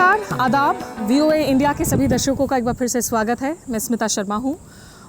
नमस्कार, आदाब। VOA India के सभी दर्शकों का एक बार फिर से स्वागत है। मैं स्मिता शर्मा हूँ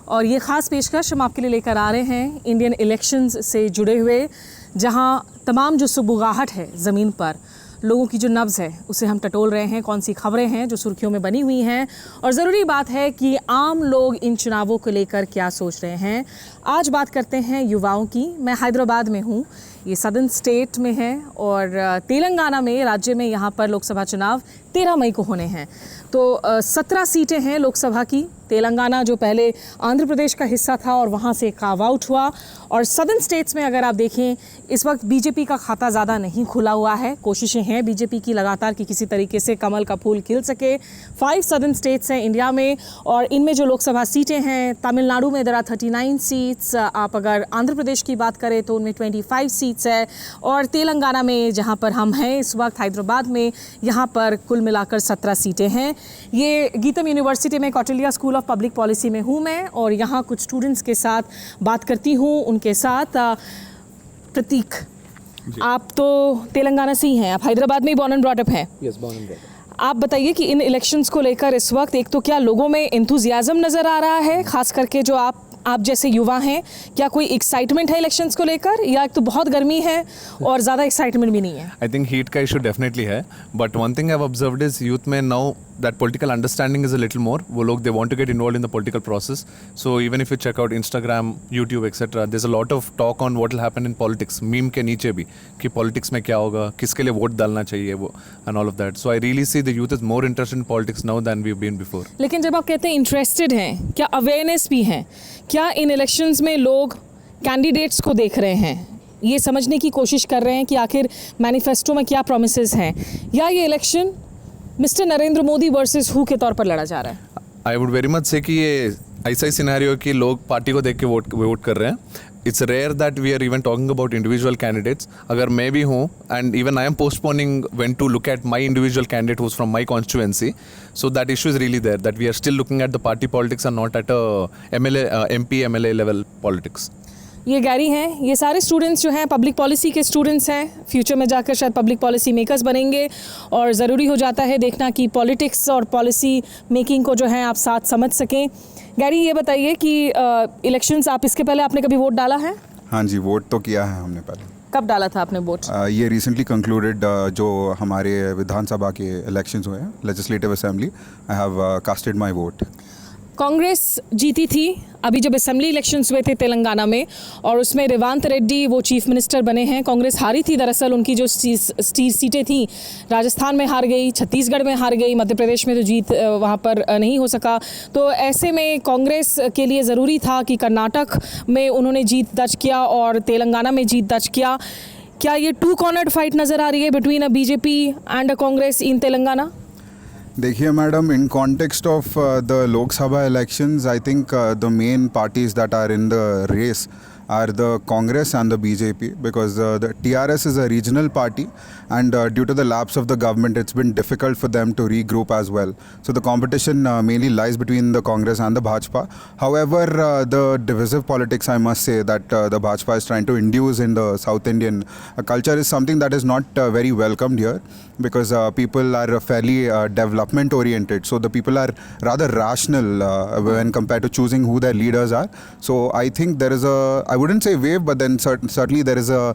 और ये ख़ास पेशकश हम आपके लिए लेकर आ रहे हैं इंडियन इलेक्शंस से जुड़े हुए, जहाँ तमाम जो सुगबुगाहट है ज़मीन पर, लोगों की जो नब्ज़ है उसे हम टटोल रहे हैं। कौन सी खबरें हैं जो सुर्खियों में बनी हुई हैं और ज़रूरी बात है कि आम लोग इन चुनावों को लेकर क्या सोच रहे हैं। आज बात करते हैं युवाओं की। मैं हैदराबाद में हूँ, ये सदर्न स्टेट में है और तेलंगाना में, राज्य में, यहाँ पर लोकसभा चुनाव 13 मई को होने हैं। तो 17 सीटें हैं लोकसभा की। तेलंगाना जो पहले आंध्र प्रदेश का हिस्सा था और वहाँ से कार्व आउट हुआ। और सदर्न स्टेट्स में अगर आप देखें, इस वक्त बीजेपी का खाता ज़्यादा नहीं खुला हुआ है। कोशिशें हैं बीजेपी की लगातार कि किसी तरीके से कमल का फूल खिल सके। 5 सदर्न स्टेट्स हैं इंडिया में और इनमें जो लोकसभा सीटें हैं, तमिलनाडु में there are 39 सीट्स। आप अगर आंध्र प्रदेश की बात करें तो उनमें 25 सीट्स है और तेलंगाना में, जहाँ पर हम हैं इस वक्त हैदराबाद में, यहाँ पर कुल मिलाकर 17 सीटें हैं। ये गीतम यूनिवर्सिटी में Kautilya school of public policy में हूँ मैं और यहाँ कुछ स्टूडेंट्स के साथ बात करती हूँ। उनके साथ प्रतीक, आप तो तेलंगाना से ही हैं, आप हैदराबाद में ही बॉर्न एंड ब्रॉट अप हैं। Yes, born and brought up. आप बताइए कि इन इलेक्शंस को लेकर इस वक्त एक तो क्या लोगों में एंथुजियाज्म नज़र आ रहा है, खास करके जो आप जैसे युवा हैं, क्या कोई एक्साइटमेंट है इलेक्शंस को लेकर, या एक तो बहुत गर्मी है और ज़्यादा एक्साइटमेंट भी नहीं है? I think heat का issue definitely है, but one thing I've observed is youth में now that political understanding is a little more. वो लोग they want to get involved in the political process. So even if you check out Instagram, YouTube, etc., there's a lot of talk on what will happen in politics. Meme के नीचे भी कि politics में क्या होगा, किसके लिए vote डालना चाहिए, वो and all of that. So I really see the youth is more interested in politics now than we've been before. लेकिन जब आप कहते हैं इंटरेस्टेड हैं, क्या अवेयरनेस भी है? क्या इन इलेक्शंस में लोग कैंडिडेट्स को देख रहे हैं, ये समझने की कोशिश कर रहे हैं कि आखिर मैनिफेस्टो में क्या प्रोमिसेस हैं, या ये election mister Narendra Modi versus who के तौर पर लड़ा जा रहा है? I would very much say कि ये ऐसा ही सिनेरियो कि लोग पार्टी को देख के वोट कर रहे हैं. It's rare that we are even talking about individual candidates. अगर मैं भी हूँ and even I am postponing when to look at my individual candidate who's from my constituency. So that issue is really there, that we are still looking at the party politics and not at a MP, MLA level politics. ये Gary हैं, ये सारे students जो हैं public policy के students हैं, future में जाकर शायद पब्लिक पॉलिसी मेकर्स बनेंगे और ज़रूरी हो जाता है देखना कि पॉलिटिक्स और पॉलिसी मेकिंग को जो है आप साथ समझ सकें। गैरी, ये बताइए कि इलेक्शंस, आप इसके पहले आपने कभी वोट डाला है? हाँ जी, वोट तो किया है हमने पहले। कब डाला था आपने वोट? ये रिसेंटली कंक्लूडेड जो हमारे विधानसभा के इलेक्शंस हुए हैं, legislative assembly, I have casted my vote. Congress जीती थी अभी जब असेंबली इलेक्शंस हुए थे तेलंगाना में, और उसमें रेवंत रेड्डी वो चीफ मिनिस्टर बने हैं। कांग्रेस हारी थी दरअसल, उनकी जो सीटें थी राजस्थान में हार गई, छत्तीसगढ़ में हार गई, मध्य प्रदेश में तो जीत वहाँ पर नहीं हो सका। तो ऐसे में कांग्रेस के लिए ज़रूरी था कि कर्नाटक में उन्होंने जीत दर्ज किया और तेलंगाना में जीत दर्ज किया। क्या ये टू कॉर्नर्ड फाइट नज़र आ रही है between a BJP and a Congress in Telangana? देखिए madam, in context of the Lok Sabha elections, I think the main parties that are in the race are the Congress and the BJP, because the TRS is a regional party and due to the lapse of the government, it's been difficult for them to regroup as well. So the competition mainly lies between the Congress and the Bhajpa. However, the divisive politics, I must say, that the Bhajpa is trying to induce in the South Indian culture is something that is not very welcomed here, because people are fairly development oriented. So the people are rather rational when compared to choosing who their leaders are. So I think there is I wouldn't say wave, but then certainly there is a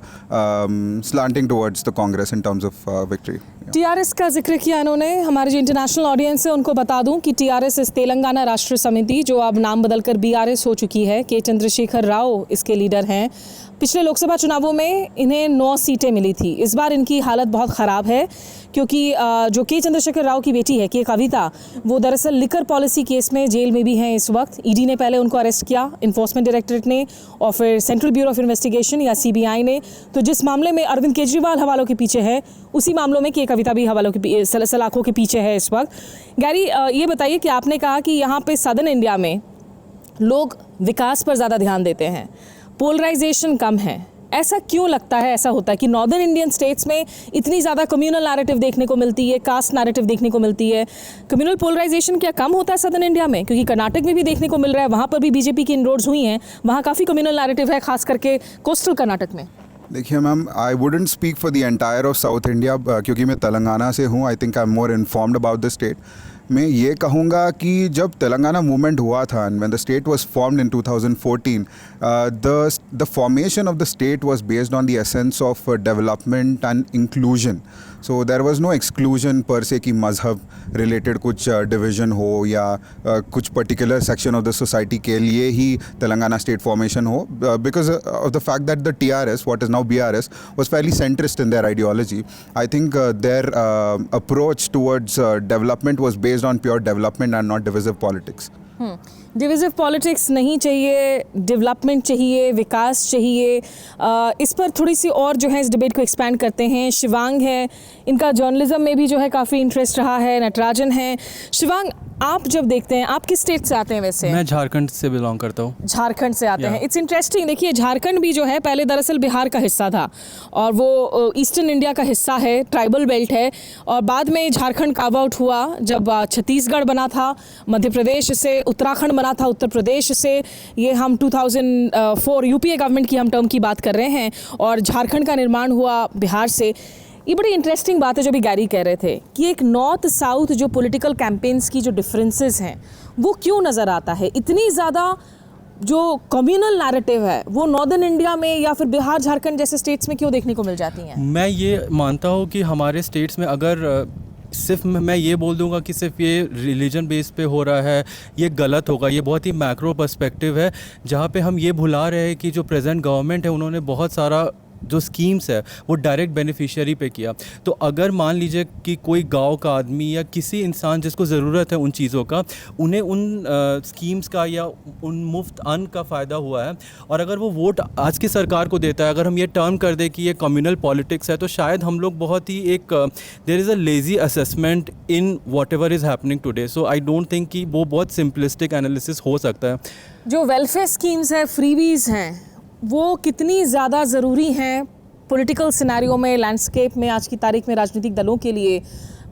slanting towards the Congress in terms of victory. TRS का जिक्र किया इन्होंने। हमारे जो international audience है उनको बता दूं कि टीआरएस इस तेलंगाना राष्ट्र समिति, जो अब नाम बदलकर बीआरएस हो चुकी है, के चंद्रशेखर राव इसके लीडर हैं। पिछले लोकसभा चुनावों में इन्हें 9 सीटें मिली थी। इस बार इनकी हालत बहुत ख़राब है क्योंकि जो के चंद्रशेखर राव की बेटी है, के कविता, वो दरअसल लिकर पॉलिसी केस में जेल में भी हैं इस वक्त। ईडी ने पहले उनको अरेस्ट किया, इन्फोर्समेंट डायरेक्टरेट ने, और फिर सेंट्रल ब्यूरो ऑफ इन्वेस्टिगेशन या सीबीआई ने। तो जिस मामले में अरविंद केजरीवाल हवालों के पीछे है, उसी मामलों में के कविता भी हवालों के सलाखों के पीछे है इस वक्त। गैरी, ये बताइए कि आपने कहा कि यहाँ पे सदर्न इंडिया में लोग विकास पर ज़्यादा ध्यान देते हैं, पोलराइजेशन कम है। ऐसा क्यों लगता है, ऐसा होता है कि नॉर्दर्न इंडियन स्टेट्स में इतनी ज़्यादा कम्युनल नैरेटिव देखने को मिलती है, कास्ट नैरेटिव देखने को मिलती है? कम्युनल पोलराइजेशन क्या कम होता है सदर्न इंडिया में? क्योंकि कर्नाटक में भी देखने को मिल रहा है, वहाँ पर भी बीजेपी की इनरोड्स हुई हैं, वहाँ काफ़ी कम्युनल नैरेटिव है, खास करके कोस्टल कर्नाटक में। देखिए ma'am, I wouldn't speak for the entire of South India क्योंकि मैं तेलंगाना से हूँ. I think I am more informed about the state. मैं ये कहूँगा कि जब तेलंगाना मूवमेंट हुआ था and when the state was formed in 2014, the formation of the state was based on the essence of development and inclusion. So there was no exclusion per se कि मज़हब related कुछ डिवीज़न हो या कुछ particular section of the society के लिए ही Telangana state formation हो, because of the fact that the TRS, what is now BRS, was fairly centrist in their ideology. I think their approach towards development was based on pure development and not divisive politics. Divisive politics नहीं चाहिए, development चाहिए, विकास चाहिए. इस पर थोड़ी सी और जो है इस डिबेट को एक्सपैंड करते हैं. शिवांग है, इनका जर्नलिज्म में भी जो है काफ़ी इंटरेस्ट रहा है. नटराजन है. शिवांग, आप जब देखते हैं, आप किस स्टेट से आते हैं वैसे? मैं झारखंड से बिलोंग करता हूँ. झारखंड से आते हैं. It's interesting. देखिए, झारखंड भी जो है पहले दरअसल बिहार का हिस्सा था और वो ईस्टर्न इंडिया का हिस्सा है, ट्राइबल बेल्ट है. और बाद में झारखंड कार्व आउट हुआ जब छत्तीसगढ़ बना था, मध्य प्रदेश से उत्तराखंड बना था, उत्तर प्रदेश से. ये हम 2004 यूपीए गवर्नमेंट की हम टर्म की बात कर रहे हैं और झारखंड का निर्माण हुआ बिहार से. ये बड़ी इंटरेस्टिंग बात है जो भी गैरी कह रहे थे कि एक नॉर्थ साउथ जो पॉलिटिकल कैंपेन्स की जो डिफरेंसेस हैं वो क्यों नज़र आता है. इतनी ज़्यादा जो कम्युनल नैरेटिव है वो नॉर्दर्न इंडिया में या फिर बिहार झारखंड जैसे स्टेट्स में क्यों देखने को मिल जाती हैं? मैं ये मानता हूँ कि हमारे स्टेट्स में अगर सिर्फ मैं ये बोल दूंगा कि सिर्फ ये रिलीजन बेस पे हो रहा है, ये गलत होगा. ये बहुत ही मैक्रो पर्सपेक्टिव है जहाँ पे हम ये भुला रहे हैं कि जो प्रेजेंट गवर्नमेंट है उन्होंने बहुत सारा जो स्कीम्स है वो डायरेक्ट बेनिफिशियरी पे किया. तो अगर मान लीजिए कि कोई गांव का आदमी या किसी इंसान जिसको ज़रूरत है उन चीज़ों का, उन्हें उन स्कीम्स का या उन मुफ्त अन्न का फ़ायदा हुआ है और अगर वो वोट आज की सरकार को देता है, अगर हम ये टर्म कर दें कि ये कम्युनल पॉलिटिक्स है, तो शायद हम लोग बहुत ही एक there is a lazy assessment in whatever is happening today. So I don't think कि वो बहुत सिंपलिस्टिक एनालिसिस हो सकता है. जो वेलफेयर स्कीम्स हैं, फ्रीबीज़ हैं, वो कितनी ज़्यादा ज़रूरी हैं पॉलिटिकल सिनेरियो में, लैंडस्केप में, आज की तारीख में राजनीतिक दलों के लिए?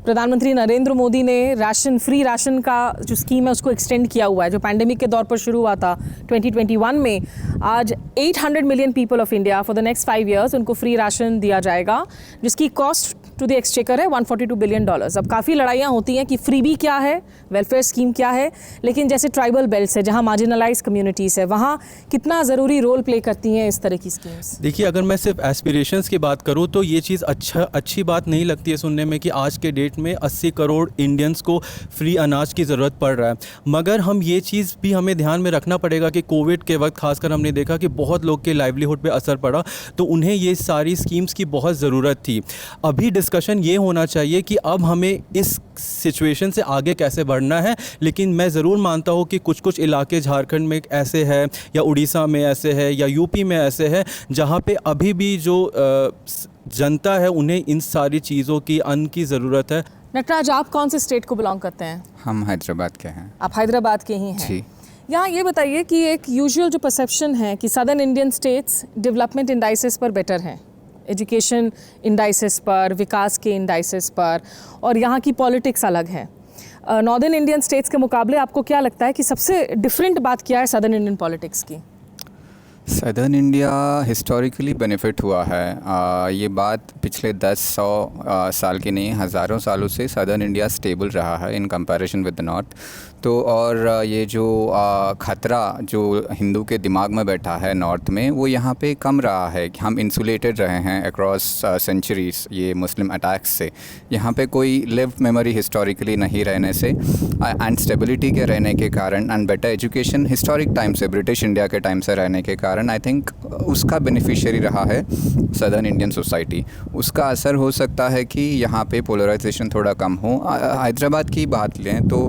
प्रधानमंत्री नरेंद्र मोदी ने फ्री राशन का जो स्कीम है उसको एक्सटेंड किया हुआ है, जो पैंडेमिक के दौर पर शुरू हुआ था 2021 में. आज 800 million people of India for the next 5 years उनको फ्री राशन दिया जाएगा, जिसकी कॉस्ट टू द एक्सचेकर है $142 बिलियन. अब काफ़ी लड़ाइयाँ होती हैं कि फ्रीबी क्या है, वेलफेयर स्कीम क्या है, लेकिन जैसे ट्राइबल बेल्ट्स है जहाँ मार्जिनलाइज कम्युनिटीज़ है, वहाँ कितना ज़रूरी रोल प्ले करती हैं इस तरह की स्कीम्स? देखिए, अगर मैं सिर्फ एस्पिरेशंस की बात करूँ तो ये चीज़ अच्छी बात नहीं लगती है सुनने में कि आज के डेट में 80 करोड़ इंडियंस को फ्री अनाज की ज़रूरत पड़ रहा है. मगर हम ये चीज़ भी हमें ध्यान में रखना पड़ेगा कि कोविड के वक्त खासकर हमने देखा कि बहुत लोग के लाइवलीहुड पे असर पड़ा, तो उन्हें ये सारी स्कीम्स की बहुत ज़रूरत थी. अभी डिस्कशन ये होना चाहिए कि अब हमें इस सिचुएशन से आगे कैसे बढ़ना है. लेकिन मैं ज़रूर मानता हूँ कि कुछ इलाके झारखंड में ऐसे हैं या उड़ीसा में ऐसे है या यूपी में ऐसे है जहाँ पे अभी भी जो जनता है उन्हें इन सारी चीज़ों की अन्न की ज़रूरत है. नटराज, आप कौन से स्टेट को बिलोंग करते हैं? हम हैदराबाद के हैं. आप हैदराबाद के ही हैं जी. यहाँ ये बताइए कि एक यूजुअल जो परसेप्शन है कि southern Indian states development indices पर बेटर हैं, एजुकेशन इंडाइसेस पर, विकास के इंडाइसेस पर, और यहाँ की पॉलिटिक्स अलग है. नॉर्दर्न इंडियन स्टेट्स के मुकाबले आपको क्या लगता है कि सबसे डिफरेंट बात क्या है सदर्न इंडियन पॉलिटिक्स की? सदर्न इंडिया हिस्टोरिकली बेनिफिट हुआ है. ये बात पिछले 10-100 साल की नहीं, हज़ारों सालों से सदर्न इंडिया स्टेबल रहा है in comparison with the north. तो और ये जो ख़तरा जो हिंदू के दिमाग में बैठा है नॉर्थ में, वो यहाँ पे कम रहा है. हम इंसुलेटेड रहे हैं अक्रॉस सेंचुरीज़ ये मुस्लिम अटैक्स से. यहाँ पे कोई लिव मेमोरी हिस्टोरिकली नहीं रहने से एंड स्टेबिलिटी के रहने के कारण and better education historic time से, ब्रिटिश इंडिया के टाइम से रहने के कारण आई थिंक उसका बेनिफिशियरी रहा है सदर्न इंडियन सोसाइटी. उसका असर हो सकता है कि यहाँ पे पोलराइजेशन थोड़ा कम हो. हैदराबाद की बात लें तो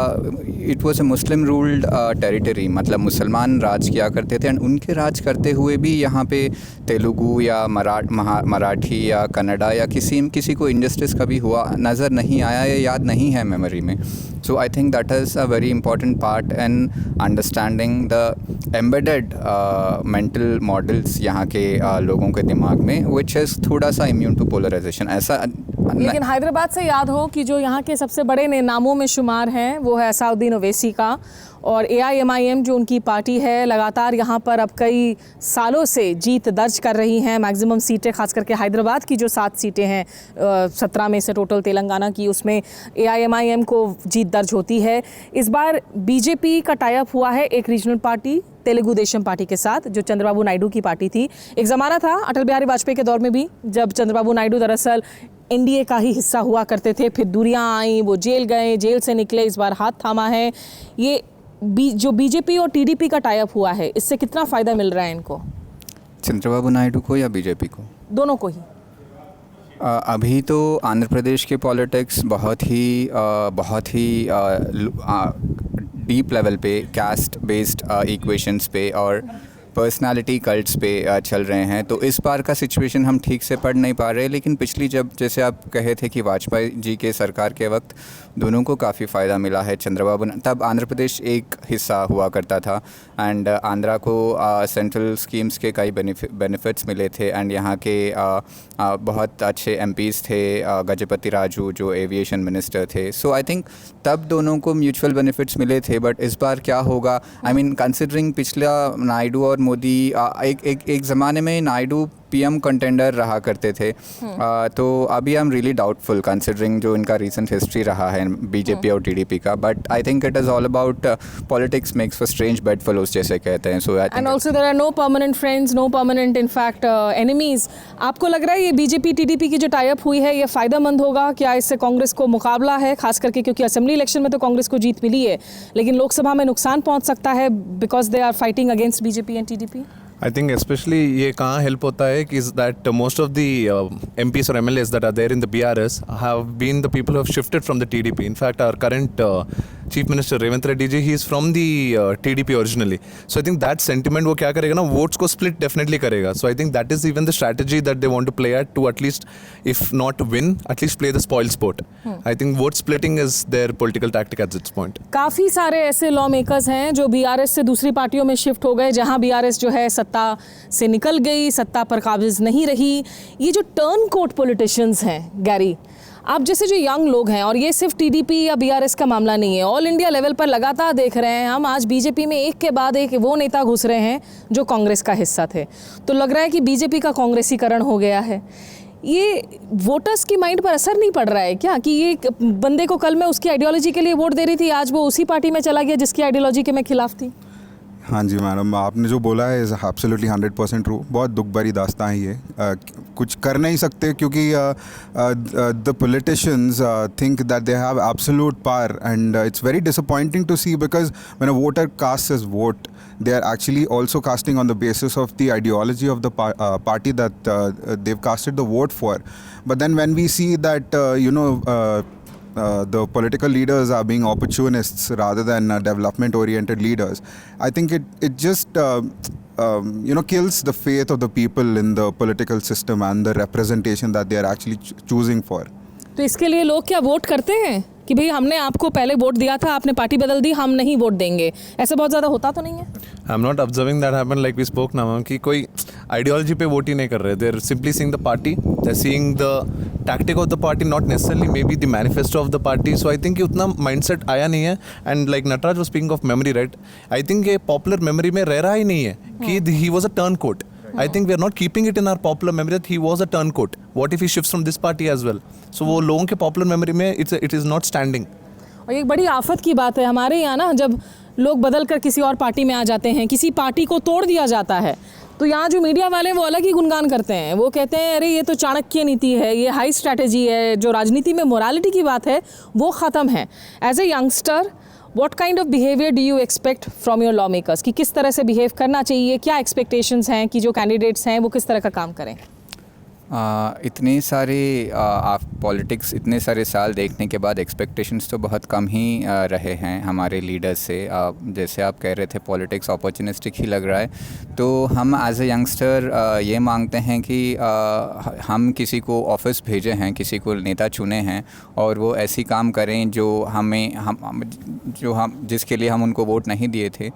it was a Muslim ruled territory, मतलब मुसलमान राज किया करते थे एंड उनके राज करते हुए भी यहाँ पे तेलुगु या मराठी या कन्नड़ा या किसी को इंजस्टिस कभी हुआ नज़र नहीं आया या याद नहीं है मेमोरी में. So I think that is a very important part in understanding the embedded mental models यहाँ के लोगों के दिमाग में, विच इज़ थोड़ा सा इम्यून टू पोलराइजेशन. ऐसा लेकिन हैदराबाद से याद हो कि जो यहाँ के सबसे बड़े नामों में शुमार हैं वो है असाउद्दीन ओवैसी का, और AIMIM जो उनकी पार्टी है लगातार यहाँ पर अब कई सालों से जीत दर्ज कर रही हैं। मैक्सिमम सीटें खास करके हैदराबाद की जो 7 सीटें हैं 17 में से टोटल तेलंगाना की, उसमें AIMIM को जीत दर्ज होती है। इस बार BJP का टाई अप हुआ है एक regional party Telugu Desam party के साथ, जो चंद्रबाबू नायडू की पार्टी थी। एक ज़माना था अटल बिहारी वाजपेयी के दौर में भी जब चंद्रबाबू नायडू दरअसल NDA का ही हिस्सा हुआ करते थे, फिर दूरियां आईं, वो जेल गए, जेल से निकले, इस बार हाथ थामा है। ये जो BJP और TDP का टाई अप हुआ है, इससे कितना फ़ायदा मिल रहा है इनको? चंद्रबाबू नायडू को या बीजेपी को? दोनों को ही। अभी तो आंध्र प्रदेश के पॉलिटिक्स बहुत ही डीप लेवल पे कास्ट बेस्ड इक्वेशंस पे और पर्सनालिटी कल्ट्स पे चल रहे हैं। तो इस बार का सिचुएशन हम ठीक से पढ़ नहीं पा रहे, लेकिन पिछली जब जैसे आप कहे थे कि वाजपेयी जी के सरकार के वक्त दोनों को काफ़ी फ़ायदा मिला है। चंद्रबाबू तब आंध्र प्रदेश एक हिस्सा हुआ करता था एंड आंध्रा को सेंट्रल स्कीम्स के कई बेनिफिट्स मिले थे एंड यहाँ के बहुत अच्छे MPs थे, गजपति राजू जो एविएशन मिनिस्टर थे। सो आई थिंक तब दोनों को म्यूचुअल बेनिफिट्स मिले थे। बट इस बार क्या होगा, आई मीन कंसिडरिंग पिछला नायडू और मोदी एक ज़माने में नायडू PM कंटेंडर रहा करते थे, तो अभी I am really doubtful considering जो इनका रीसेंट हिस्ट्री रहा है BJP और TDP का। But I think it is all about politics makes for strange bedfellows जैसे कहते हैं। So and also there are no permanent friends, no permanent in fact enemies. आपको लग रहा है ये BJP TDP की जो टाई अप हुई है ये फ़ायदेमंद होगा? क्या इससे कांग्रेस को मुकाबला है, खास करके क्योंकि असेंबली इलेक्शन में तो कांग्रेस को जीत मिली है, लेकिन लोकसभा में नुकसान पहुंच सकता है because they are fighting against BJP and TDP? I think especially ये कहाँ help होता है कि is that most of the MPs or MLAs that are there in the BRS have been the people who have shifted from the TDP. In fact, our current Chief Minister Revanth Reddy ji, he is from the TDP originally. So I think that sentiment वो क्या करेगा ना, votes को split definitely करेगा. So I think that is even the strategy that they want to play at to at least, if not win, at least play the spoil sport. I think vote splitting is their political tactic at this point. काफ़ी सारे ऐसे law makers हैं जो BRS से दूसरी पार्टियों में shift हो गए, जहां BRS जो है सत्ता से निकल गई, सत्ता पर काबिज नहीं रही। ये जो टर्न कोट पॉलिटिशियंस हैं गैरी, आप जैसे जो यंग लोग हैं, और ये सिर्फ TDP या BRS का मामला नहीं है, ऑल इंडिया लेवल पर लगातार देख रहे हैं हम, आज BJP में एक के बाद एक वो नेता घुस रहे हैं जो कांग्रेस का हिस्सा थे। तो लग रहा है कि BJP का कांग्रेसीकरण हो गया है। ये वोटर्स की माइंड पर असर नहीं पड़ रहा है क्या, कि ये बंदे को कल मैं उसकी आइडियोलॉजी के लिए वोट दे रही थी, आज वो उसी पार्टी में चला गया जिसकी आइडियोलॉजी के मैं खिलाफ थी? हाँ जी मैडम, आपने जो बोला है इज़ एब्सोल्युटली 100% ट्रू। बहुत दुख भरी दास्तां है ये। कुछ कर नहीं सकते क्योंकि the politicians think that they have absolute power and it's very disappointing to see because when a voter cast his vote they are actually also casting on the basis of the ideology of the party that they've casted the vote for. But then when we see that the political leaders are being opportunists rather than development oriented leaders, I think it just kills the faith of the people in the political system and the representation that they are actually choosing for. तो इसके लिए लोग क्या vote करते हैं कि भाई हमने आपको पहले वोट दिया था, आपने पार्टी बदल दी, हम नहीं वोट देंगे? ऐसा बहुत ज़्यादा होता तो नहीं है? I am not observing that happen like we spoke now, कि कोई आइडियोलॉजी पे वोट ही नहीं कर रहे। They are simply seeing the party, they are seeing the tactic of the party, not necessarily may be the manifesto of the party. So I think कि उतना mindset आया नहीं है। And like Nataraj was speaking of memory, right? I think ये popular memory में रह रहा ही नहीं है कि he was a turncoat. I think we are not keeping it in our popular memory that he was a turncoat. What if he shifts from this party as well? So वो लोगों के popular memory में it is not standing. और एक बड़ी आफत की बात है हमारे यहाँ ना, जब लोग बदल कर किसी और पार्टी में आ जाते हैं, किसी पार्टी को तोड़ दिया जाता है, तो यहाँ जो मीडिया वाले हैं वो अलग ही गुणगान करते हैं। वो कहते हैं अरे ये तो चाणक्य नीति है, ये हाई स्ट्रैटेजी है, जो राजनीति में मोरालिटी की बात है वो ख़त्म है। As a youngster, what kind of behavior do you expect from your lawmakers? कि किस तरह से बिहेव करना चाहिए, क्या एक्सपेक्टेशंस हैं कि जो कैंडिडेट्स हैं वो किस तरह का काम करें? इतने सारे आप पॉलिटिक्स इतने सारे साल देखने के बाद एक्सपेक्टेशंस तो बहुत कम ही रहे हैं हमारे लीडर्स से। जैसे आप कह रहे थे पॉलिटिक्स अपॉर्चुनिस्टिक ही लग रहा है, तो हम एज ए यंगस्टर ये मांगते हैं कि हम किसी को ऑफिस भेजे हैं, किसी को नेता चुने हैं और वो ऐसी काम करें जो जिसके लिए हम उनको वोट नहीं दिए थे।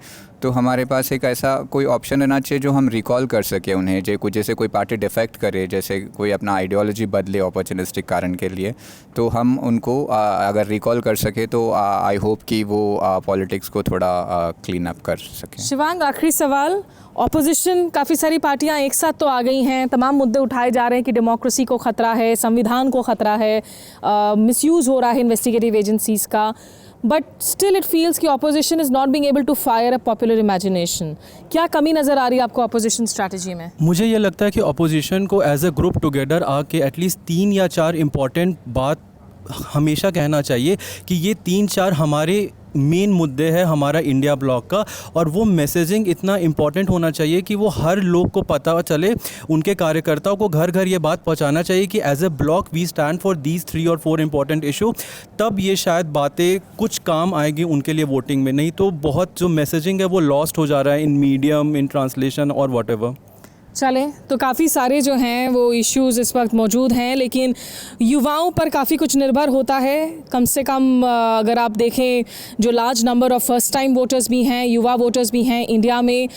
तो हमारे पास एक ऐसा कोई ऑप्शन रहना चाहिए जो हम रिकॉल कर सके उन्हें, जैसे कोई पार्टी डिफेक्ट करे, जैसे कोई अपना आइडियोलॉजी बदले अपॉर्चुनिस्टिक कारण के लिए, तो हम उनको अगर रिकॉल कर सके तो आई होप कि वो पॉलिटिक्स को थोड़ा क्लीन अप कर सकें। शिवांग, आखिरी सवाल, ऑपोजिशन काफ़ी सारी पार्टियां एक साथ तो आ गई हैं, तमाम मुद्दे उठाए जा रहे हैं कि डेमोक्रेसी को ख़तरा है, संविधान को ख़तरा है, मिसयूज़ हो रहा है इन्वेस्टिगेटिव एजेंसीज़ का, बट स्टिल इट फील्स कि opposition is not being able to fire a popular imagination. क्या कमी नज़र आ रही है आपको ऑपोजिशन स्ट्रैटेजी में? मुझे ये लगता है कि अपोजिशन को एज अ ग्रुप टुगेदर आके एटलीस्ट 3 या 4 इम्पॉर्टेंट बात हमेशा कहना चाहिए कि ये 3-4 हमारे मेन मुद्दे हैं हमारा इंडिया ब्लॉक का, और वो मैसेजिंग इतना इम्पॉर्टेंट होना चाहिए कि वो हर लोग को पता चले, उनके कार्यकर्ताओं को घर घर ये बात पहुंचाना चाहिए कि as a block we stand for these 3 और 4 इम्पॉर्टेंट इशू। तब ये शायद बातें कुछ काम आएगी उनके लिए वोटिंग में, नहीं तो बहुत जो मैसेजिंग है वो लॉस्ट हो जा रहा है इन मीडियम, इन ट्रांसलेशन और व्हाटएवर। चलें, तो काफ़ी सारे जो हैं वो इश्यूज़ इस वक्त मौजूद हैं, लेकिन युवाओं पर काफ़ी कुछ निर्भर होता है। कम से कम अगर आप देखें, जो large number of first time voters भी हैं, युवा वोटर्स भी हैं इंडिया में,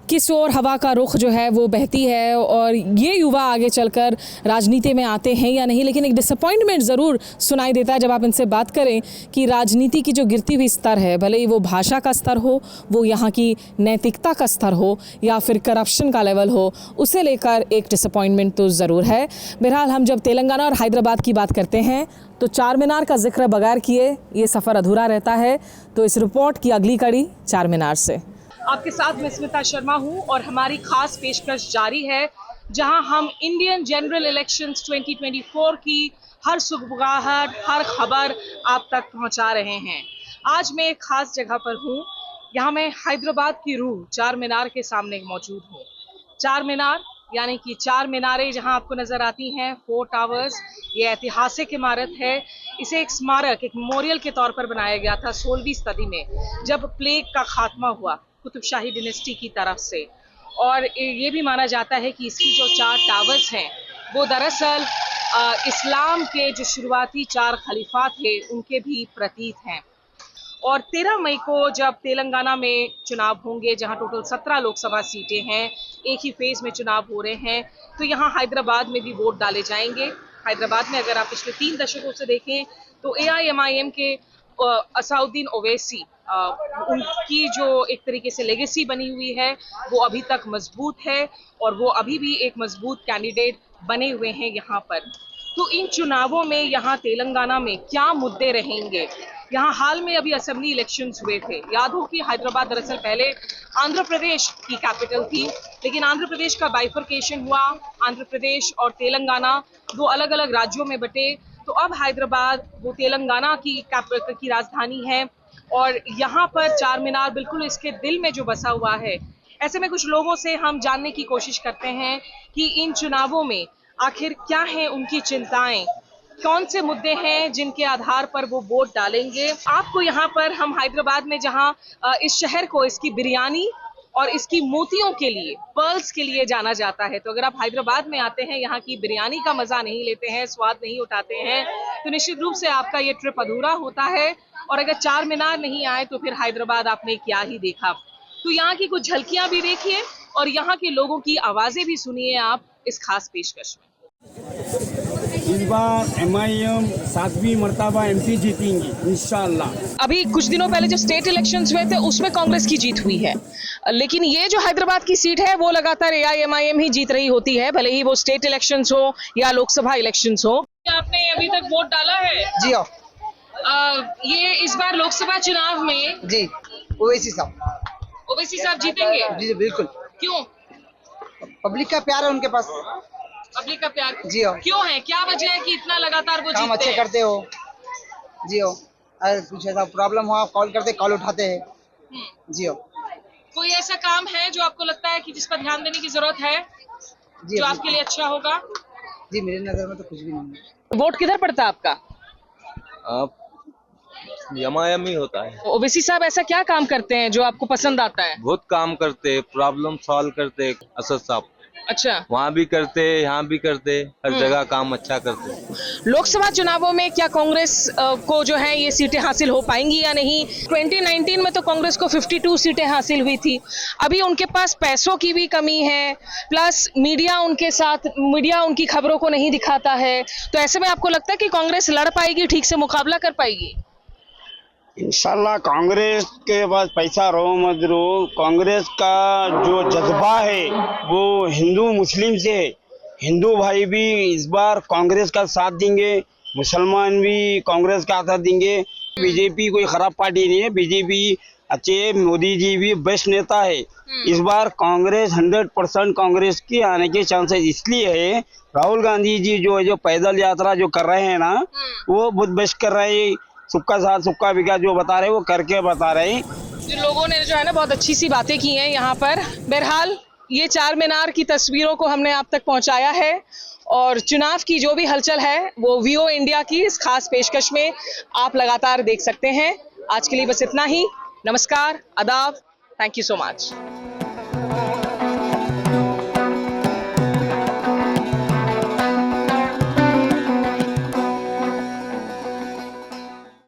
किस ओर हवा का रुख जो है वो बहती है, और ये युवा आगे चलकर राजनीति में आते हैं या नहीं। लेकिन एक डिसअपॉइंटमेंट ज़रूर सुनाई देता है जब आप इनसे बात करें कि राजनीति की जो गिरती हुई स्तर है, भले ही वो भाषा का स्तर हो, वो यहाँ की नैतिकता का स्तर हो, या फिर करप्शन का लेवल हो, उसे लेकर एक डिसअपॉइंटमेंट तो ज़रूर है। बहरहाल, हम जब तेलंगाना और हैदराबाद की बात करते हैं तो चार मीनार का जिक्र बगैर किए ये सफ़र अधूरा रहता है। तो इस रिपोर्ट की अगली कड़ी चार मीनार से। आपके साथ मैं स्मिता शर्मा हूं और हमारी खास पेशकश जारी है, जहां हम इंडियन जनरल इलेक्शंस 2024 की हर सुगबुगाहट, हर खबर आप तक पहुंचा रहे हैं। आज मैं एक खास जगह पर हूं। यहाँ मैं हैदराबाद की रूह चार मीनार के सामने मौजूद हूँ। चार मीनार यानी कि चार मीनारें जहां आपको नजर आती हैं, 4 टावर्स, ये ऐतिहासिक इमारत है। इसे एक स्मारक, एक मेमोरियल के तौर पर बनाया गया था 16वीं सदी में, जब प्लेग का खात्मा हुआ कुतुब शाही डिनेस्टी की तरफ से। और ये भी माना जाता है कि इसकी जो 4 टावर्स हैं वो दरअसल इस्लाम के जो शुरुआती 4 खलीफा थे उनके भी प्रतीक हैं। और 13 मई को जब तेलंगाना में चुनाव होंगे, जहां टोटल 17 लोकसभा सीटें हैं, एक ही फेज में चुनाव हो रहे हैं, तो यहां हैदराबाद में भी वोट डाले जाएंगे। हैदराबाद में अगर आप पिछले 3 दशकों से देखें तो AIMIM के असउद्दीन ओवैसी, उनकी जो एक तरीके से लेगेसी बनी हुई है वो अभी तक मजबूत है, और वो अभी भी एक मजबूत कैंडिडेट बने हुए हैं यहाँ पर। तो इन चुनावों में यहाँ तेलंगाना में क्या मुद्दे रहेंगे? यहाँ हाल में अभी असेंबली इलेक्शंस हुए थे। याद हो कि हैदराबाद दरअसल पहले आंध्र प्रदेश की कैपिटल थी, लेकिन आंध्र प्रदेश का बाइफर्केशन हुआ, आंध्र प्रदेश और तेलंगाना 2 अलग अलग राज्यों में बटे। तो अब हैदराबाद वो तेलंगाना की राजधानी है, और यहाँ पर चार मीनार बिल्कुल इसके दिल में जो बसा हुआ है। ऐसे में कुछ लोगों से हम जानने की कोशिश करते हैं कि इन चुनावों में आखिर क्या है उनकी चिंताएं, कौन से मुद्दे हैं जिनके आधार पर वो वोट डालेंगे। आपको यहाँ पर हम हैदराबाद में, जहाँ इस शहर को इसकी बिरयानी और इसकी मोतियों के लिए, पर्ल्स के लिए जाना जाता है, तो अगर आप हैदराबाद में आते हैं, यहाँ की बिरयानी का मजा नहीं लेते हैं, स्वाद नहीं उठाते हैं, तो निश्चित रूप से आपका ये ट्रिप अधूरा होता है। और अगर चार मीनार नहीं आए तो फिर हैदराबाद आपने क्या ही देखा। तो यहाँ की कुछ झलकियां भी देखिए और यहाँ के लोगों की आवाजें भी सुनिए आप इस खास पेशकश में। इस बार MIM 7वीं मर्तबा MP जीतेंगी इंशाल्लाह। अभी कुछ दिनों पहले जो स्टेट इलेक्शंस हुए थे उसमें कांग्रेस की जीत हुई है, लेकिन ये जो हैदराबाद की सीट है वो लगातार AIMIM ही जीत रही होती है, भले ही वो स्टेट इलेक्शंस हो या लोकसभा इलेक्शंस हो। आपने अभी तक वोट डाला है? जी हाँ। ये इस बार लोकसभा चुनाव में जी ओवैसी साहब जीतेंगे? जी बिल्कुल। क्यों? पब्लिक का प्यार है उनके पास। पब्लिक का प्यार? जी हाँ। क्यों है, क्या वजह है कि इतना लगातार वो काम जीतते अच्छे हैं? करते हो। जी हो, अगर कुछ ऐसा प्रॉब्लम हो आप कॉल करते, कॉल उठाते हैं। जी हो। कोई ऐसा काम है जो आपको लगता है कि जिस पर ध्यान देने की जरूरत है, जी जो आपके लिए अच्छा होगा? जी मेरी नजर में तो कुछ भी नहीं है। वोट किधर पड़ता है आपका? MIM ही होता है। ओवैसी साहब ऐसा क्या काम करते हैं जो आपको पसंद आता है? बहुत काम करते, प्रॉब्लम सॉल्व करते असद साहब। अच्छा, वहाँ भी करते, यहाँ भी करते, हर जगह काम अच्छा करते। लोकसभा चुनावों में क्या कांग्रेस को जो है ये सीटें हासिल हो पाएंगी या नहीं? 2019 में तो कांग्रेस को 52 सीटें हासिल हुई थी। अभी उनके पास पैसों की भी कमी है, प्लस मीडिया उनकी खबरों को नहीं दिखाता है। तो ऐसे में आपको लगता है कि कांग्रेस लड़ पाएगी, ठीक से मुकाबला कर पाएगी? इंशाल्लाह कांग्रेस के पास पैसा रहो मत रहो, कांग्रेस का जो जज्बा है वो हिंदू मुस्लिम से है। हिंदू भाई भी इस बार कांग्रेस का साथ देंगे, मुसलमान भी कांग्रेस का साथ देंगे। बीजेपी कोई खराब पार्टी नहीं है, बीजेपी अच्छे, मोदी जी भी बेस्ट नेता है। इस बार कांग्रेस 100% कांग्रेस की आने के चांसेस इसलिए है, राहुल गांधी जी जो पैदल यात्रा जो कर रहे हैं ना, वो बहुत बेस्ट कर रहे हैं। सबका साथ सबका विकास जो बता रहे हैं वो करके बता रहे हैं। जिन लोगों ने जो है ना बहुत अच्छी सी बातें की हैं यहाँ पर। बहरहाल ये चार मीनार की तस्वीरों को हमने आप तक पहुँचाया है और चुनाव की जो भी हलचल है वो वीओ इंडिया की इस खास पेशकश में आप लगातार देख सकते हैं। आज के लिए बस इतना ही। नमस्कार, आदाब, थैंक यू सो मच।